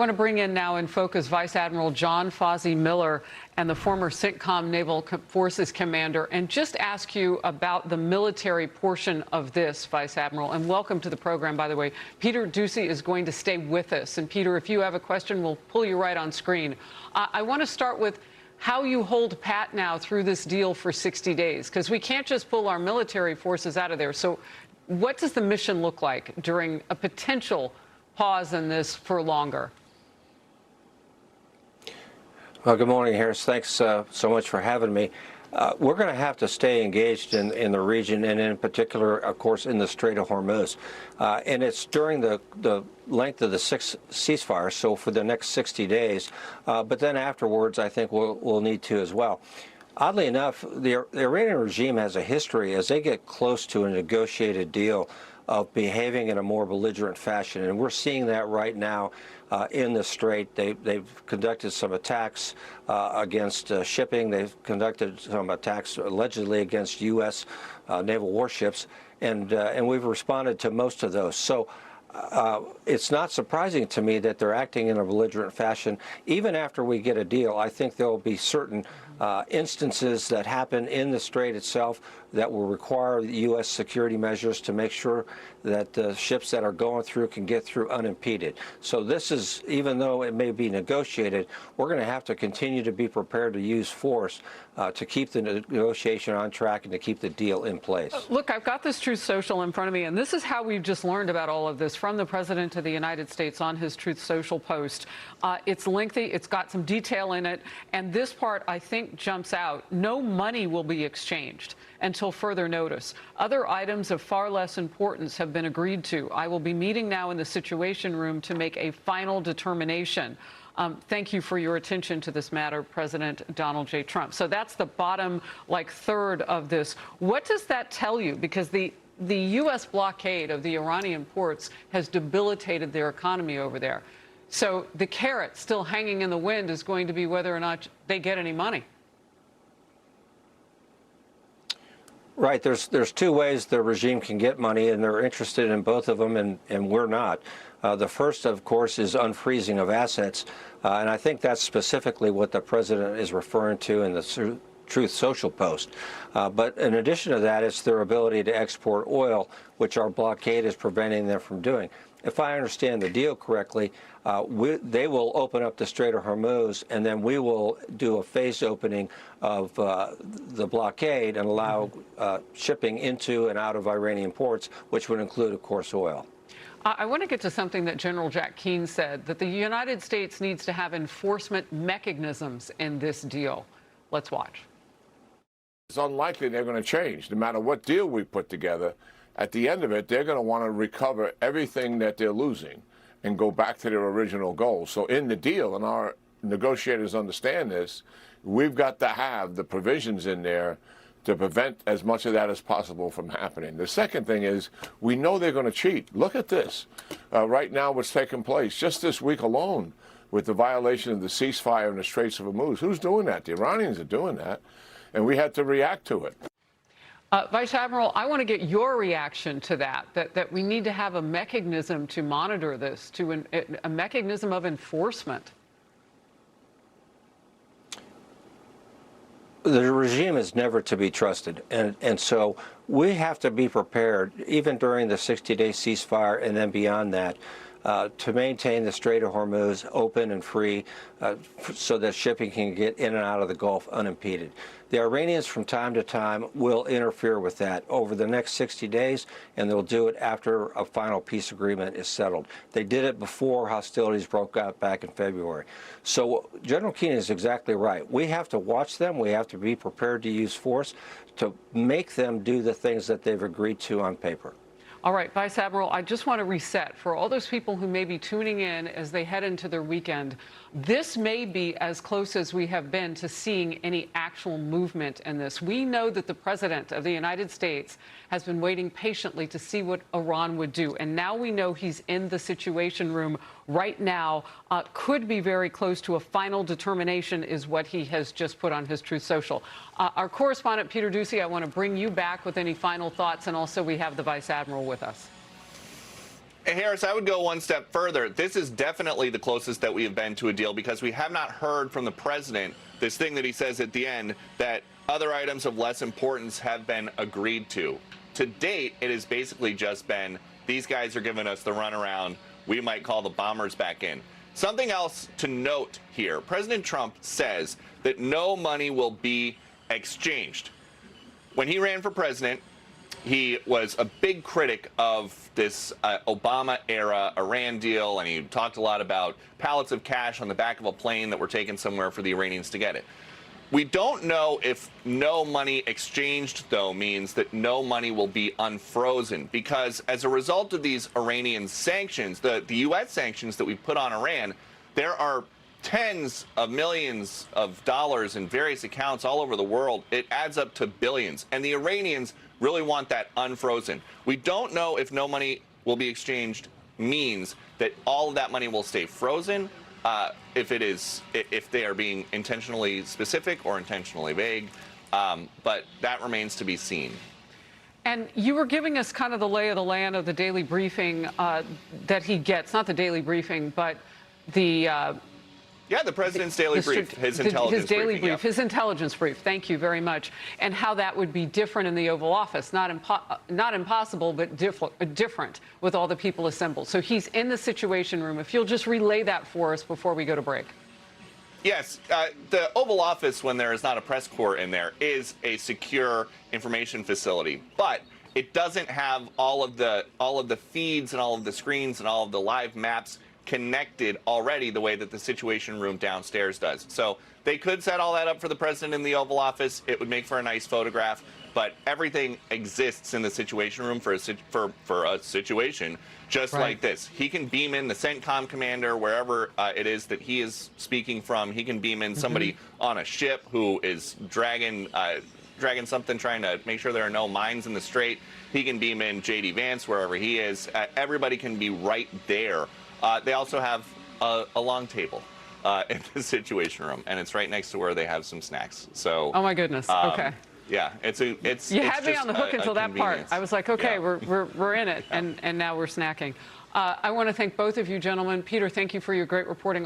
I want to bring in now in focus Vice Admiral John Fozzie Miller and the former CENTCOM Naval Forces Commander, and just ask you about the military portion of this, Vice Admiral. And welcome to the program, by the way. Peter Doocy is going to stay with us. And Peter, if you have a question, we'll pull you right on screen. I want to start with how you hold pat now through this deal for 60 days, because we can't just pull our military forces out of there. So what does the mission look like during a potential pause in this for longer? Well, good morning, Harris. Thanks so much for having me. We're going to have to stay engaged in the region, and in particular, of course, in the Strait of Hormuz. And it's during the length of the ceasefire, so for the next 60 days. But then afterwards, I think we'll need to as well. Oddly enough, the Iranian regime has a history, as they get close to a negotiated deal, of behaving in a more belligerent fashion. And we're seeing that right now in the Strait. They've conducted some attacks against shipping. They've conducted some attacks allegedly against U.S. Naval warships, and we've responded to most of those. So it's not surprising to me that they're acting in a belligerent fashion. Even after we get a deal, I think there will be certain instances that happen in the Strait itself that will require U.S. security measures to make sure that the ships that are going through can get through unimpeded. So this is, even though it may be negotiated, we're going to have to continue to be prepared to use force to keep the negotiation on track and to keep the deal in place. Look, I've got this Truth Social in front of me, and this is how we've just learned about all of this from the President of the United States on his Truth Social post. It's lengthy, it's got some detail in it, and this part, I think, jumps out. No money will be exchanged until further notice. Other items of far less importance have been agreed to. I will be meeting now in the Situation Room to make a final determination. Thank you for your attention to this matter, President Donald J. Trump. So that's the bottom, third of this. What does that tell you? Because the U.S. blockade of the Iranian ports has debilitated their economy over there. So the carrot still hanging in the wind is going to be whether or not they get any money. Right. There's two ways the regime can get money, and they're interested in both of them, and we're not. The first, of course, is unfreezing of assets, and I think that's specifically what the president is referring to in the Truth Social post. But in addition to that, it's their ability to export oil, which our blockade is preventing them from doing. If I understand the deal correctly, they will open up the Strait of Hormuz, and then we will do a phased opening of the blockade and allow shipping into and out of Iranian ports, which would include, of course, oil. I want to get to something that General Jack Keane said, that the United States needs to have enforcement mechanisms in this deal. Let's watch. It's unlikely they're going to change, no matter what deal we put together. At the end of it, they're going to want to recover everything that they're losing and go back to their original goals. So in the deal, and our negotiators understand this, we've got to have the provisions in there to prevent as much of that as possible from happening. The second thing is, we know they're going to cheat. Look at this. Right now, what's taking place, just this week alone, with the violation of the ceasefire in the Straits of Hormuz. Who's doing that? The Iranians are doing that, and we had to react to it. Vice Admiral, I want to get your reaction to that we need to have a mechanism to monitor this, a mechanism of enforcement. The regime is never to be trusted, and so we have to be prepared, even during the 60-day ceasefire and then beyond that, to maintain the Strait of Hormuz open and free so that shipping can get in and out of the Gulf unimpeded. The Iranians from time to time will interfere with that over the next 60 days, and they'll do it after a final peace agreement is settled. They did it before hostilities broke out back in February. So General Keane is exactly right. We have to watch them. We have to be prepared to use force to make them do the things that they've agreed to on paper. All right, Vice Admiral, I just want to reset for all those people who may be tuning in as they head into their weekend. This may be as close as we have been to seeing any actual movement in this. We know that the President of the United States has been waiting patiently to see what Iran would do. And now we know he's in the Situation Room right now. Could be very close to a final determination is what he has just put on his Truth Social. Our correspondent, Peter Doocy, I want to bring you back with any final thoughts. And also we have the Vice Admiral with us. Harris, I would go one step further. This is definitely the closest that we have been to a deal, because we have not heard from the president this thing that he says at the end, that other items of less importance have been agreed to. To date, it has basically just been, these guys are giving us the runaround. We might call the bombers back in. Something else to note here. President Trump says that no money will be exchanged. When he ran for president, he was a big critic of this Obama-era Iran deal, and he talked a lot about pallets of cash on the back of a plane that were taken somewhere for the Iranians to get it. We don't know if no money exchanged, though, means that no money will be unfrozen, because as a result of these Iranian sanctions, the U.S. sanctions that we've put on Iran, there are tens of millions of dollars in various accounts all over the world. It adds up to billions, and the Iranians really want that unfrozen. We don't know if no money will be exchanged means that all of that money will stay frozen, if they are being intentionally specific or intentionally vague, but that remains to be seen. And you were giving us kind of the lay of the land of the daily briefing that he gets, not the daily briefing, but the yeah, the president's daily brief, his intelligence his daily briefing, brief, yeah. his intelligence brief. Thank you very much. And how that would be different in the Oval Office, not impossible, but different with all the people assembled. So he's in the Situation Room. If you'll just relay that for us before we go to break. Yes, the Oval Office, when there is not a press corps in there, is a secure information facility, but it doesn't have all of the feeds and all of the screens and all of the live maps connected already the way that the Situation Room downstairs does. So they could set all that up for the president in the Oval Office. It would make for a nice photograph, but everything exists in the Situation Room for a situation just like this. He can beam in the CENTCOM commander wherever it is that he is speaking from. He can beam in somebody on a ship who is dragging something, trying to make sure there are no mines in the Strait. He can beam in J.D. Vance wherever he is. Everybody can be right there. They also have a long table in the Situation Room, and it's right next to where they have some snacks. So, oh my goodness. Okay. Yeah, you had me on the hook until that part. I was like, okay, yeah. we're in it, and now we're snacking. I want to thank both of you, gentlemen. Peter, thank you for your great reporting